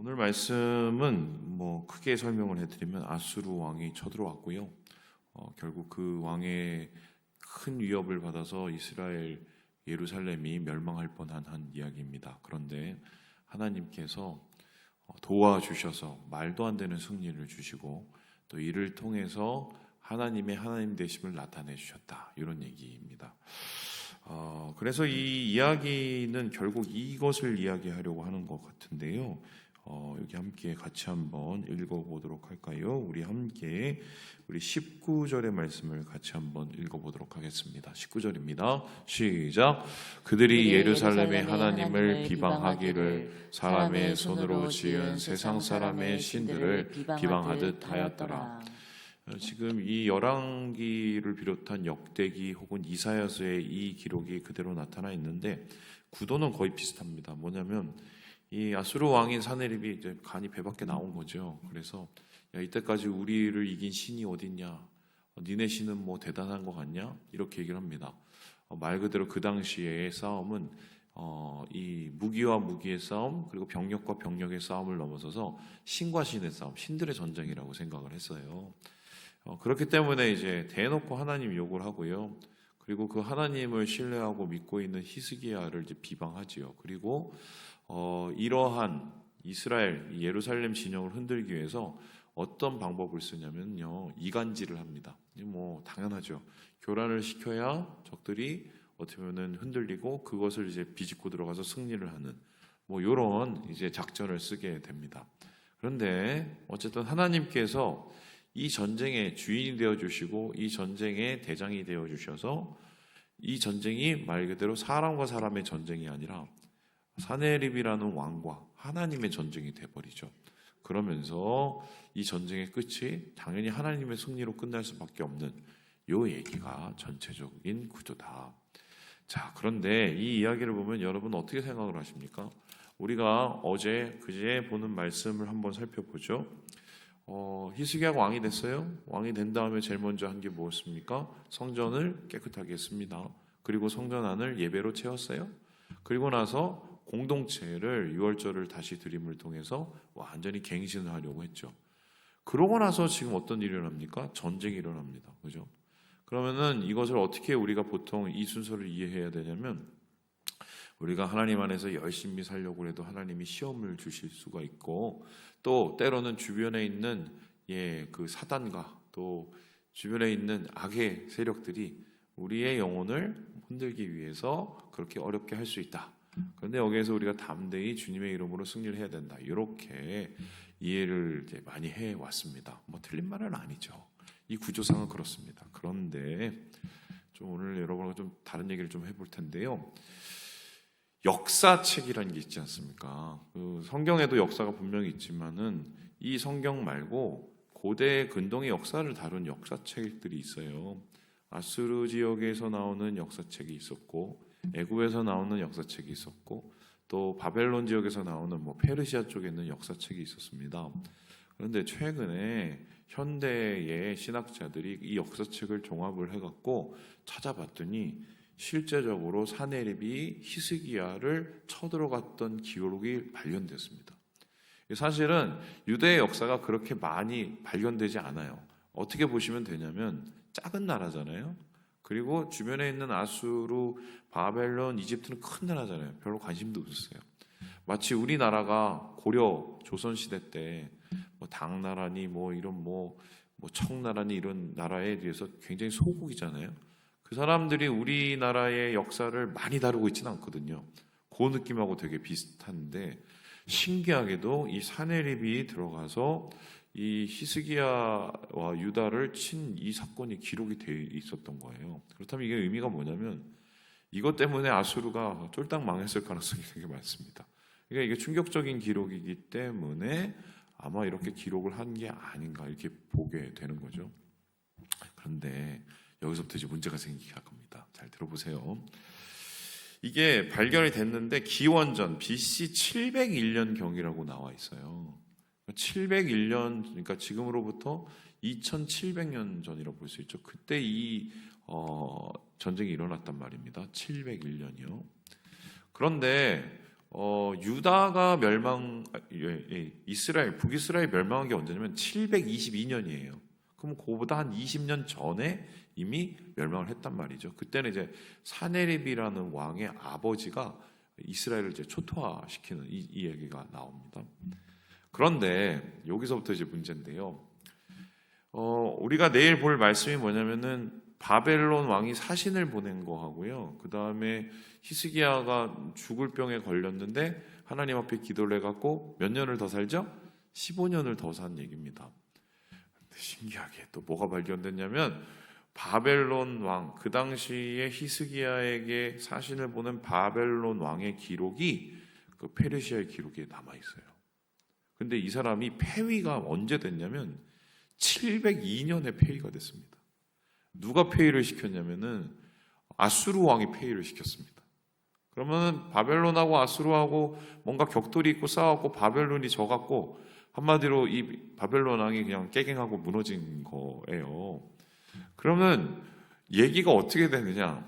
오늘 말씀은 크게 설명을 해드리면 아수르 왕이 쳐들어왔고요. 결국 그 왕의 큰 위협을 받아서 이스라엘 예루살렘이 멸망할 뻔한 한 이야기입니다. 그런데 하나님께서 도와주셔서 말도 안 되는 승리를 주시고 또 이를 통해서 하나님의 하나님 되심을 나타내 주셨다. 이런 얘기입니다. 그래서 이 이야기는 결국 이것을 이야기하려고 하는 것 같은데요. 여기 함께 같이 한번 읽어보도록 할까요? 우리 함께 우리 19절의 말씀을 같이 한번 읽어보도록 하겠습니다. 19절입니다. 시작. 그들이 예루살렘의 하나님을 비방하기를 사람의 손으로 지은 세상 사람의 신들을 비방하듯 하였더라. 지금 이 열왕기를 비롯한 역대기 혹은 이사야서의 이 기록이 그대로 나타나 있는데 구도는 거의 비슷합니다. 뭐냐면 이 아수르 왕인 사네립이 이제 간이 배 밖에 나온 거죠. 그래서 야, 이때까지 우리를 이긴 신이 어딨냐? 니네 신은 뭐 대단한 거 같냐? 이렇게 얘기를 합니다. 말 그대로 그 당시의 싸움은 이 무기와 무기의 싸움 그리고 병력과 병력의 싸움을 넘어서서 신과 신의 싸움, 신들의 전쟁이라고 생각을 했어요. 그렇기 때문에 이제 대놓고 하나님 욕을 하고요. 그리고 그 하나님을 신뢰하고 믿고 있는 히스기야를 이제 비방하지요. 그리고 이러한 이스라엘 예루살렘 진영을 흔들기 위해서 어떤 방법을 쓰냐면요, 이간질을 합니다. 뭐 당연하죠. 교란을 시켜야 적들이 어떻게 보면 흔들리고 그것을 이제 비집고 들어가서 승리를 하는 뭐 이런 이제 작전을 쓰게 됩니다. 그런데 어쨌든 하나님께서 이 전쟁의 주인이 되어 주시고 이 전쟁의 대장이 되어 주셔서 이 전쟁이 말 그대로 사람과 사람의 전쟁이 아니라 사네립이라는 왕과 하나님의 전쟁이 돼버리죠. 그러면서 이 전쟁의 끝이 당연히 하나님의 승리로 끝날 수밖에 없는 요 얘기가 전체적인 구조다. 자, 그런데 이 이야기를 보면 여러분 어떻게 생각을 하십니까? 우리가 어제 그제 보는 말씀을 한번 살펴보죠. 히스기야가 왕이 됐어요. 왕이 된 다음에 제일 먼저 한 게 무엇입니까? 성전을 깨끗하게 했습니다. 그리고 성전 안을 예배로 채웠어요. 그리고 나서 공동체를 유월절을 다시 드림을 통해서 완전히 갱신하려고 했죠. 그러고 나서 지금 어떤 일이 일어납니까? 전쟁이 일어납니다. 그죠? 그러면은 이것을 어떻게 우리가 보통 이 순서를 이해해야 되냐면 우리가 하나님 안에서 열심히 살려고 해도 하나님이 시험을 주실 수가 있고 또 때로는 주변에 있는 그 사단과 또 주변에 있는 악의 세력들이 우리의 영혼을 흔들기 위해서 그렇게 어렵게 할 수 있다. 그런데 여기에서 우리가 담대히 주님의 이름으로 승리를 해야 된다. 이렇게 이해를 이제 많이 해왔습니다. 뭐 틀린 말은 아니죠. 이 구조상은 그렇습니다. 그런데 좀 오늘 여러분과 좀 다른 얘기를 좀 해볼 텐데요. 역사책이라는 게 있지 않습니까? 그 성경에도 역사가 분명히 있지만은 이 성경 말고 고대 근동의 역사를 다룬 역사책들이 있어요. 아수르 지역에서 나오는 역사책이 있었고 애굽에서 나오는 역사책이 있었고 또 바벨론 지역에서 나오는 페르시아 쪽에 있는 역사책이 있었습니다. 그런데 최근에 현대의 신학자들이 이 역사책을 종합을 해갖고 찾아봤더니 실제적으로 사네립이 히스기야를 쳐들어갔던 기록이 발견됐습니다. 사실은 유대의 역사가 그렇게 많이 발견되지 않아요. 어떻게 보시면 되냐면 작은 나라잖아요. 그리고 주변에 있는 아수르, 바벨론, 이집트는 큰 나라잖아요. 별로 관심도 없었어요. 마치 우리나라가 고려 조선시대 때 당나라니 이런 청나라니 이런 나라에 대해서 굉장히 소국이잖아요. 그 사람들이 우리나라의 역사를 많이 다루고 있지는 않거든요. 그 느낌하고 되게 비슷한데 신기하게도 이 사네립이 들어가서 이 히스기야와 유다를 친 이 사건이 기록이 되어 있었던 거예요. 그렇다면 이게 의미가 뭐냐면 이것 때문에 아수르가 쫄딱 망했을 가능성이 되게 많습니다. 그러니까 이게 충격적인 기록이기 때문에 아마 이렇게 기록을 한 게 아닌가 이렇게 보게 되는 거죠. 그런데 여기서부터 이제 문제가 생기게 할 겁니다. 잘 들어보세요. 이게 발견이 됐는데 기원전 BC 701년경이라고 나와 있어요. 701년, 그러니까 지금으로부터 2700년 전이라고 볼 수 있죠. 그때 이 전쟁이 일어났단 말입니다. 701년이요. 그런데 유다가 북이스라엘 멸망한 게 언제냐면 722년이에요. 그럼 그거보다 한 20년 전에 이미 멸망을 했단 말이죠. 그때는 이제 사네립이라는 왕의 아버지가 이스라엘을 이제 초토화시키는 이 얘기가 나옵니다. 그런데 여기서부터 이제 문제인데요. 우리가 내일 볼 말씀이 뭐냐면은 바벨론 왕이 사신을 보낸 거 하고요. 그 다음에 히스기야가 죽을 병에 걸렸는데 하나님 앞에 기도를 해갖고 몇 년을 더 살죠? 15년을 더 산 얘기입니다. 신기하게 또 뭐가 발견됐냐면 바벨론 왕, 그 당시에 히스기야에게 사신을 보낸 바벨론 왕의 기록이 그 페르시아의 기록에 남아있어요. 근데 이 사람이 폐위가 언제 됐냐면 702년에 폐위가 됐습니다. 누가 폐위를 시켰냐면은 아수르 왕이 폐위를 시켰습니다. 그러면 바벨론하고 아수르하고 뭔가 격돌이 있고 싸웠고 바벨론이 져갖고 한마디로 이 바벨론 왕이 그냥 깨갱하고 무너진 거예요. 그러면 얘기가 어떻게 되느냐?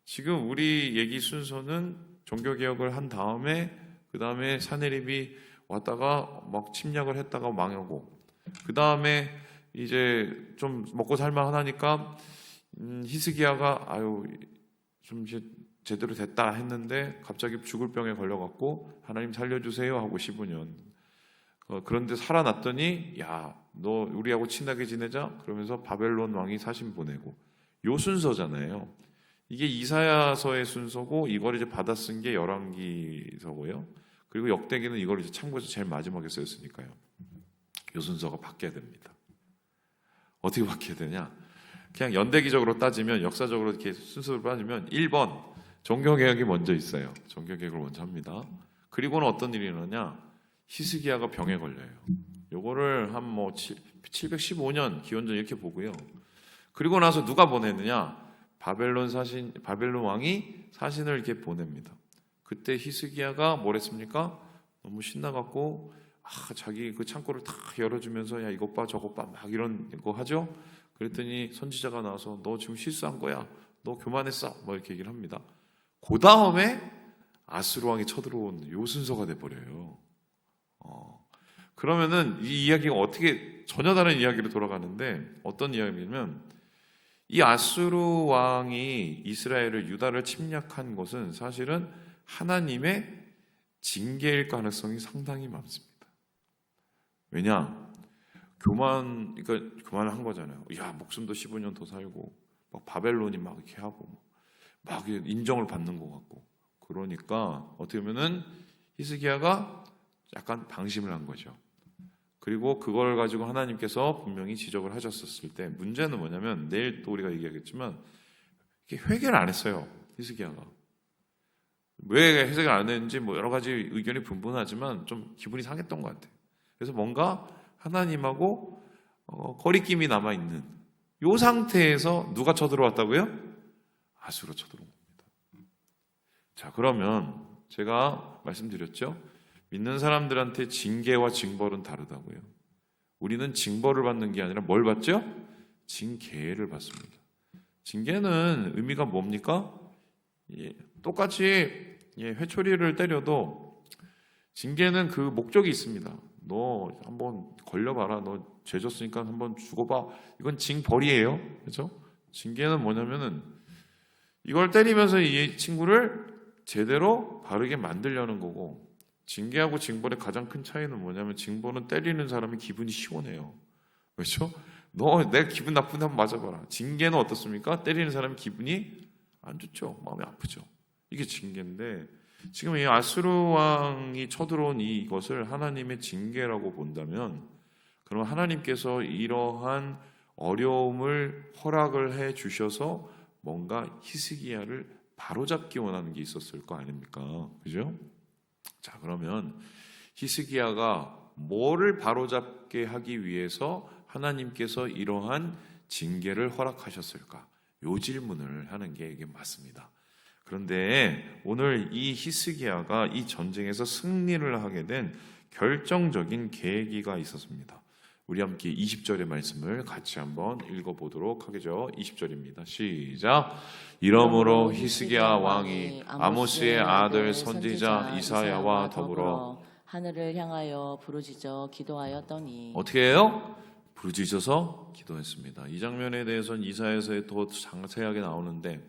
지금 우리 얘기 순서는 종교개혁을 한 다음에 그 다음에 사네립이 왔다가 막 침략을 했다가 망하고 그 다음에 이제 좀 먹고 살만 하니까 히스기야가 좀 이제 제대로 됐다 했는데 갑자기 죽을 병에 걸려갖고 하나님 살려주세요 하고 15년 그런데 살아났더니 야 너 우리하고 친하게 지내자 그러면서 바벨론 왕이 사신 보내고 요 순서잖아요. 이게 이사야서의 순서고 이걸 이제 받아 쓴 게 열왕기서고요. 그리고 역대기는 이걸 이제 참고해서 제일 마지막에 쓰였으니까요. 요 순서가 바뀌어야 됩니다. 어떻게 바뀌어야 되냐? 그냥 연대기적으로 따지면 역사적으로 이렇게 순서를 따지면 1번 종교개혁이 먼저 있어요. 종교개혁을 먼저 합니다. 그리고는 어떤 일이 일어나냐? 히스기야가 병에 걸려요. 요거를 한 715년 기원전 이렇게 보고요. 그리고 나서 누가 보냈느냐? 바벨론 왕이 사신을 이렇게 보냅니다. 그때 히스기야가 뭘 했습니까? 너무 신나갖고 자기 그 창고를 다 열어주면서 야 이것 봐 저것 봐 막 이런 거 하죠. 그랬더니 선지자가 나와서 너 지금 실수한 거야. 너 교만했어. 뭐 이렇게 얘기를 합니다. 그 다음에 아수르 왕이 쳐들어온 요 순서가 돼버려요. 그러면은 이 이야기가 어떻게 전혀 다른 이야기로 돌아가는데 어떤 이야기냐면 이 아수르 왕이 이스라엘을 유다를 침략한 것은 사실은 하나님의 징계일 가능성이 상당히 많습니다. 왜냐? 그러니까 교만한 거잖아요. 야, 목숨도 15년 더 살고, 막 바벨론이 막 이렇게 하고, 막 인정을 받는 것 같고. 그러니까 어떻게 보면은 히스기야가 약간 방심을 한 거죠. 그리고 그걸 가지고 하나님께서 분명히 지적을 하셨었을 때 문제는 뭐냐면 내일 또 우리가 얘기하겠지만 회개를 안 했어요. 히스기야가. 왜 해석을 안 했는지 뭐 여러 가지 의견이 분분하지만 좀 기분이 상했던 것 같아요. 그래서 뭔가 하나님하고 거리낌이 남아있는 이 상태에서 누가 쳐들어왔다고요? 아수르가 쳐들어온 겁니다. 자, 그러면 제가 말씀드렸죠? 믿는 사람들한테 징계와 징벌은 다르다고요. 우리는 징벌을 받는 게 아니라 뭘 받죠? 징계를 받습니다. 징계는 의미가 뭡니까? 똑같이 회초리를 때려도 징계는 그 목적이 있습니다. 너 한번 걸려봐라. 너 죄 졌으니까 한번 죽어봐. 이건 징벌이에요. 그렇죠? 징계는 뭐냐면은 이걸 때리면서 이 친구를 제대로 바르게 만들려는 거고 징계하고 징벌의 가장 큰 차이는 뭐냐면 징벌은 때리는 사람이 기분이 시원해요. 그렇죠? 너 내 기분 나쁜데 한번 맞아봐라. 징계는 어떻습니까? 때리는 사람이 기분이 안 좋죠. 마음이 아프죠. 이게 징계인데 지금 이 아수르 왕이 쳐들어온 이것을 하나님의 징계라고 본다면 그럼 하나님께서 이러한 어려움을 허락을 해 주셔서 뭔가 히스기야를 바로잡기 원하는 게 있었을 거 아닙니까? 그죠? 자, 그러면 히스기야가 뭐를 바로잡게 하기 위해서 하나님께서 이러한 징계를 허락하셨을까? 요 질문을 하는 게 이게 맞습니다. 그런데 오늘 이 히스기야가 이 전쟁에서 승리를 하게 된 결정적인 계기가 있었습니다. 우리 함께 20절의 말씀을 같이 한번 읽어보도록 하겠죠. 20절입니다. 시작. 이러므로 히스기야 왕이 아모스의 아들 선지자 이사야와 더불어 하늘을 향하여 부르짖어 기도하였더니 어떻게 해요? 부르짖어서 기도했습니다. 이 장면에 대해서는 이사야서에 더 자세하게 나오는데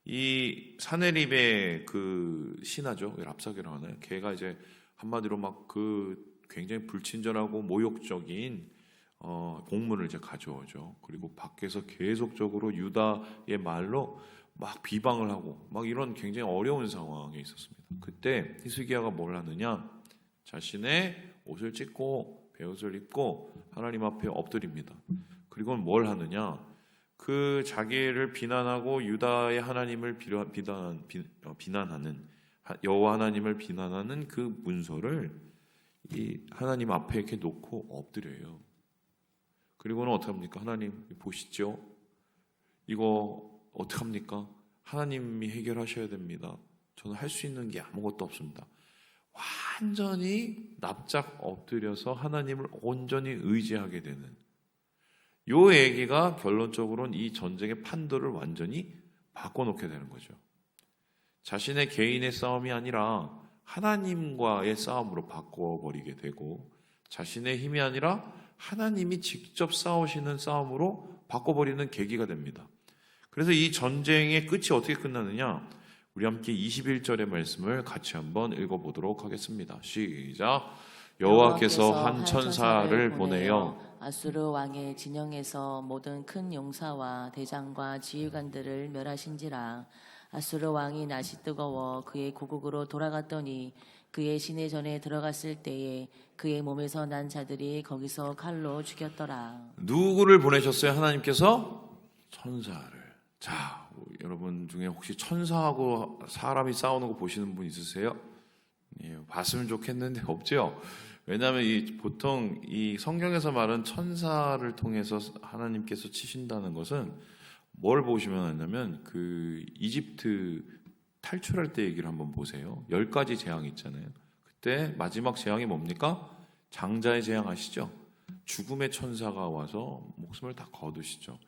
이 사네립의 그 신하죠, 랍사게라고 하나요? 걔가 이제 한마디로 막 그 굉장히 불친절하고 모욕적인 공문을 이제 가져오죠. 그리고 밖에서 계속적으로 유다의 말로 막 비방을 하고 막 이런 굉장히 어려운 상황에 있었습니다. 그때 히스기야가 뭘 하느냐? 자신의 옷을 찢고 베옷을 입고 하나님 앞에 엎드립니다. 그리고 뭘 하느냐? 그 자기를 비난하고 유다의 하나님을 비난하는 여호와 하나님을 비난하는 그 문서를 이 하나님 앞에 이렇게 놓고 엎드려요. 그리고는 어떻게 합니까? 하나님 보시죠. 이거 어떻게 합니까? 하나님이 해결하셔야 됩니다. 저는 할 수 있는 게 아무것도 없습니다. 완전히 납작 엎드려서 하나님을 온전히 의지하게 되는 요 얘기가 결론적으로는 이 전쟁의 판도를 완전히 바꿔놓게 되는 거죠. 자신의 개인의 싸움이 아니라 하나님과의 싸움으로 바꿔버리게 되고 자신의 힘이 아니라 하나님이 직접 싸우시는 싸움으로 바꿔버리는 계기가 됩니다. 그래서 이 전쟁의 끝이 어떻게 끝나느냐? 우리 함께 21절의 말씀을 같이 한번 읽어보도록 하겠습니다. 시작. 여호와께서 한 천사를 보내어 아수르 왕의 진영에서 모든 큰 용사와 대장과 지휘관들을 멸하신지라. 아수르 왕이 낯이 뜨거워 그의 고국으로 돌아갔더니 그의 시내전에 들어갔을 때에 그의 몸에서 난 자들이 거기서 칼로 죽였더라. 누구를 보내셨어요? 하나님께서 천사를. 자, 여러분 중에 혹시 천사하고 사람이 싸우는 거 보시는 분 있으세요? 예, 봤으면 좋겠는데 없죠. 왜냐하면 보통 이 성경에서 말하는 천사를 통해서 하나님께서 치신다는 것은 뭘 보시면 하냐면 그 이집트 탈출할 때 얘기를 한번 보세요. 10가지 재앙이 있잖아요. 그때 마지막 재앙이 뭡니까? 장자의 재앙 아시죠? 죽음의 천사가 와서 목숨을 다 거두시죠.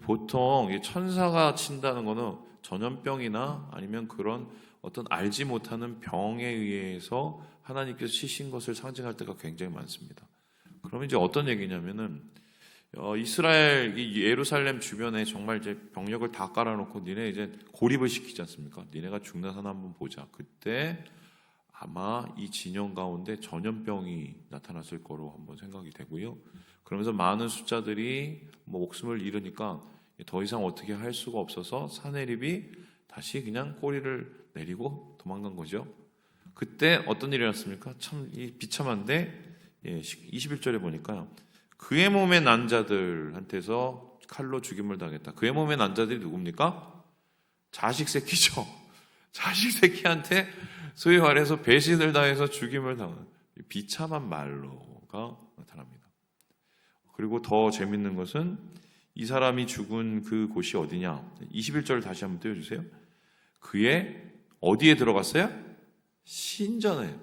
보통 이 천사가 친다는 거는 전염병이나 아니면 그런 어떤 알지 못하는 병에 의해서 하나님께서 치신 것을 상징할 때가 굉장히 많습니다. 그러면 이제 어떤 얘기냐면은 이스라엘 이 예루살렘 주변에 정말 이제 병력을 다 깔아놓고 니네 이제 고립을 시키지 않습니까? 니네가 죽는 사람 한번 보자. 그때 아마 이 진영 가운데 전염병이 나타났을 거로 한번 생각이 되고요. 그러면서 많은 숫자들이 목숨을 잃으니까 더 이상 어떻게 할 수가 없어서 사네립이 다시 그냥 꼬리를 내리고 도망간 거죠. 그때 어떤 일이 일어났습니까? 참 비참한데 21절에 보니까 그의 몸에 난 자들한테서 칼로 죽임을 당했다. 그의 몸에 난 자들이 누굽니까? 자식 새끼죠. 자식 새끼한테 소위 말해서 배신을 당해서 죽임을 당한 비참한 말로가 나타납니다. 그리고 더 재밌는 것은 이 사람이 죽은 그 곳이 어디냐? 21절 다시 한번 띄워주세요. 그의 어디에 들어갔어요? 신전에.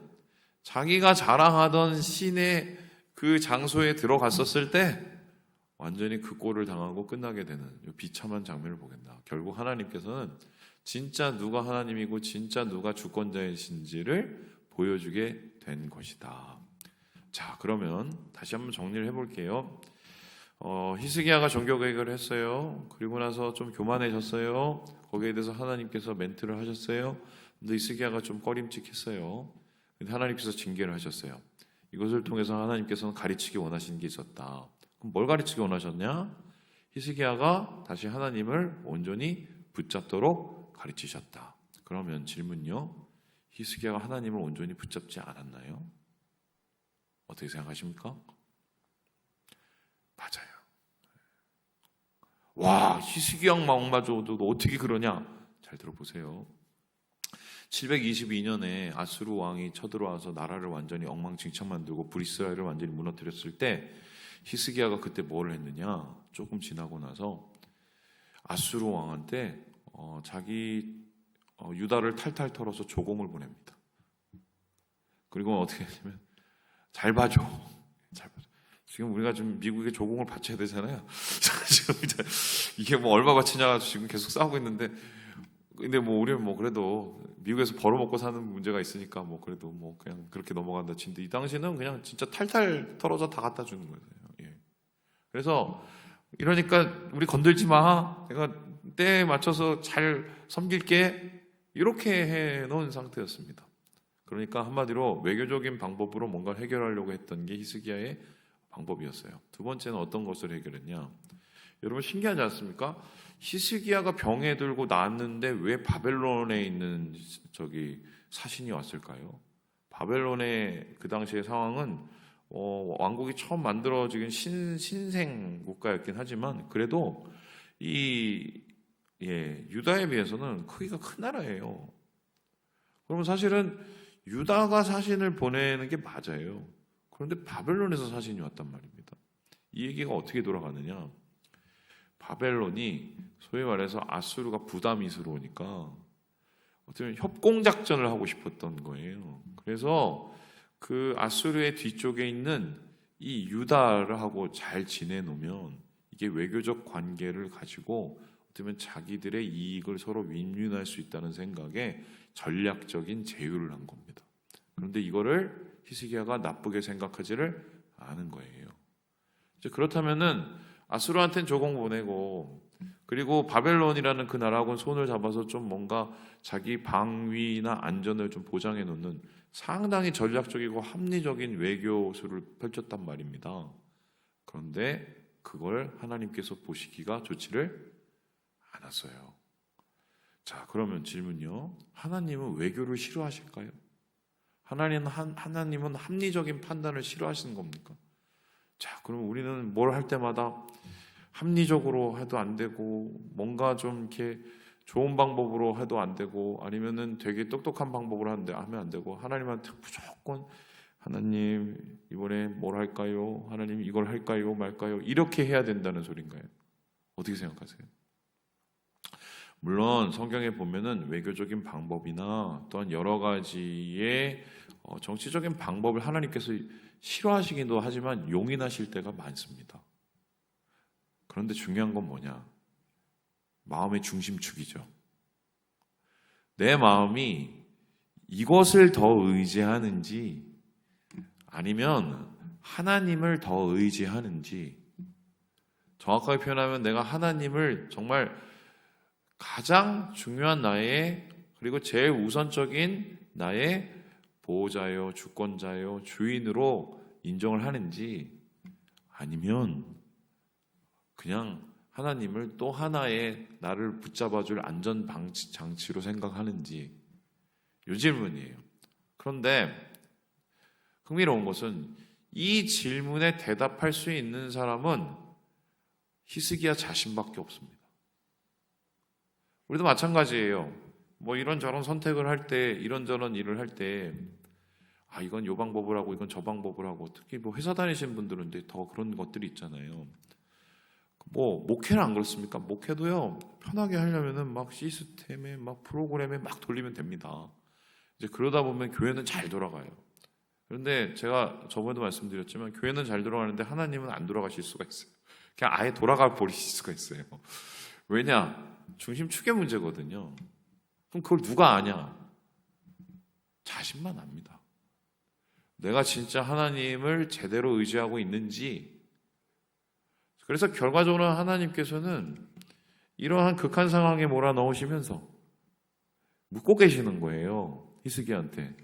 자기가 자랑하던 신의 그 장소에 들어갔었을 때 완전히 그 꼴을 당하고 끝나게 되는 비참한 장면을 보겠다. 결국 하나님께서는 진짜 누가 하나님이고 진짜 누가 주권자이신지를 보여주게 된 것이다. 자, 그러면 다시 한번 정리를 해볼게요. 히스기야가 종교개혁을 했어요. 그리고 나서 좀 교만해졌어요. 거기에 대해서 하나님께서 멘트를 하셨어요. 근데 히스기야가 좀 꺼림칙했어요. 근데 하나님께서 징계를 하셨어요. 이것을 통해서 하나님께서는 가르치기 원하시는 게 있었다. 그럼 뭘 가르치기 원하셨냐? 히스기야가 다시 하나님을 온전히 붙잡도록 가르치셨다. 그러면 질문요. 히스기야가 하나님을 온전히 붙잡지 않았나요? 어떻게 생각하십니까? 맞아요. 와, 히스기야 왕마저도 어떻게 그러냐? 잘 들어보세요. 722년에 아수르 왕이 쳐들어와서 나라를 완전히 엉망진창 만들고 브리스라엘을 완전히 무너뜨렸을 때 히스기야가 그때 뭘 했느냐? 조금 지나고 나서 아수르 왕한테 자기 유다를 탈탈 털어서 조공을 보냅니다. 그리고 어떻게 했냐면 잘 봐줘. 지금 우리가 좀 미국에 조공을 바쳐야 되잖아요. 지금 이게 뭐 얼마 바치냐 지금 계속 싸우고 있는데, 근데 뭐 우리는 뭐 그래도 미국에서 벌어먹고 사는 문제가 있으니까 뭐 그래도 뭐 그냥 그렇게 넘어간다 치는데, 이 당시는 그냥 진짜 탈탈 털어서 다 갖다 주는 거예요. 예. 그래서 이러니까 우리 건들지 마. 내가 때에 맞춰서 잘 섬길게. 이렇게 해놓은 상태였습니다. 그러니까 한마디로 외교적인 방법으로 뭔가 해결하려고 했던 게 히스기야의 방법이었어요. 두 번째는 어떤 것을 해결했냐? 여러분 신기하지 않습니까? 히스기야가 병에 들고 나왔는데 왜 바벨론에 있는 사신이 왔을까요? 바벨론의 그 당시의 상황은 왕국이 처음 만들어지긴 신생 국가였긴 하지만 그래도 유다에 비해서는 크기가 큰 나라예요. 그러면 사실은 유다가 사신을 보내는 게 맞아요. 그런데 바벨론에서 사신이 왔단 말입니다. 이 얘기가 어떻게 돌아가느냐? 바벨론이 소위 말해서 아수르가 부담스러우니까 어떻게 협공작전을 하고 싶었던 거예요. 그래서 그 아수르의 뒤쪽에 있는 이 유다를 하고 잘 지내놓으면 이게 외교적 관계를 가지고 어쩌면 자기들의 이익을 서로 윈윈할 수 있다는 생각에 전략적인 제휴를 한 겁니다. 그런데 이거를 히스기야가 나쁘게 생각하지를 않은 거예요. 이제 그렇다면은 아수르한테는 조공 보내고, 그리고 바벨론이라는 그 나라하고는 손을 잡아서 좀 뭔가 자기 방위나 안전을 좀 보장해 놓는 상당히 전략적이고 합리적인 외교수를 펼쳤단 말입니다. 그런데 그걸 하나님께서 보시기가 좋지를 않았어요. 자, 그러면 질문요. 하나님은 외교를 싫어하실까요? 하나님은 합리적인 판단을 싫어하시는 겁니까? 자, 그럼 우리는 뭘 할 때마다 합리적으로 해도 안 되고, 뭔가 좀 이렇게 좋은 방법으로 해도 안 되고, 아니면은 되게 똑똑한 방법으로 하면 안 되고, 하나님한테 무조건 하나님 이번에 뭘 할까요? 하나님 이걸 할까요? 말까요? 이렇게 해야 된다는 소린가요? 어떻게 생각하세요? 물론 성경에 보면은 외교적인 방법이나 또한 여러 가지의 정치적인 방법을 하나님께서 싫어하시기도 하지만 용인하실 때가 많습니다. 그런데 중요한 건 뭐냐? 마음의 중심축이죠. 내 마음이 이것을 더 의지하는지 아니면 하나님을 더 의지하는지, 정확하게 표현하면 내가 하나님을 정말 가장 중요한 나의, 그리고 제일 우선적인 나의 보호자요, 주권자요, 주인으로 인정을 하는지, 아니면 그냥 하나님을 또 하나의 나를 붙잡아줄 안전장치로 생각하는지, 이 질문이에요. 그런데 흥미로운 것은 이 질문에 대답할 수 있는 사람은 히스기야 자신밖에 없습니다. 우리도 마찬가지예요. 뭐 이런저런 선택을 할 때, 이런저런 일을 할 때, 이건 요 방법을 하고 이건 저 방법을 하고, 특히 뭐 회사 다니시는 분들은 더 그런 것들이 있잖아요. 뭐 목회는 안 그렇습니까? 목회도요, 편하게 하려면은 막 시스템에 막 프로그램에 막 돌리면 됩니다. 이제 그러다 보면 교회는 잘 돌아가요. 그런데 제가 저번에도 말씀드렸지만 교회는 잘 돌아가는데 하나님은 안 돌아가실 수가 있어요. 그냥 아예 돌아가 버리실 수가 있어요. 왜냐? 중심축의 문제거든요. 그럼 그걸 누가 아냐? 자신만 압니다. 내가 진짜 하나님을 제대로 의지하고 있는지. 그래서 결과적으로 하나님께서는 이러한 극한 상황에 몰아넣으시면서 묻고 계시는 거예요. 히스기야한테.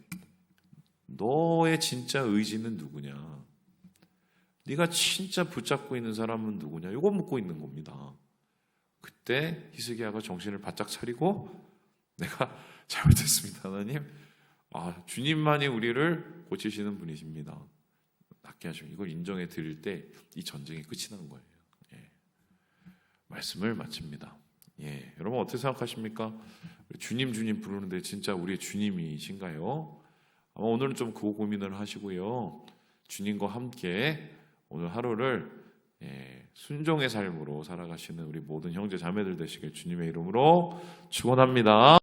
너의 진짜 의지는 누구냐? 네가 진짜 붙잡고 있는 사람은 누구냐? 이거 묻고 있는 겁니다. 그때 히스기야가 정신을 바짝 차리고, 내가 잘못했습니다, 하나님. 주님만이 우리를 고치시는 분이십니다. 낫게 하시면 이걸 인정해 드릴 때 이 전쟁이 끝이 난 거예요. 말씀을 마칩니다. 여러분 어떻게 생각하십니까? 주님 부르는데 진짜 우리의 주님이신가요? 아마 오늘은 좀 그 고민을 하시고요. 주님과 함께 오늘 하루를 순종의 삶으로 살아가시는 우리 모든 형제 자매들 되시길 주님의 이름으로 축원합니다.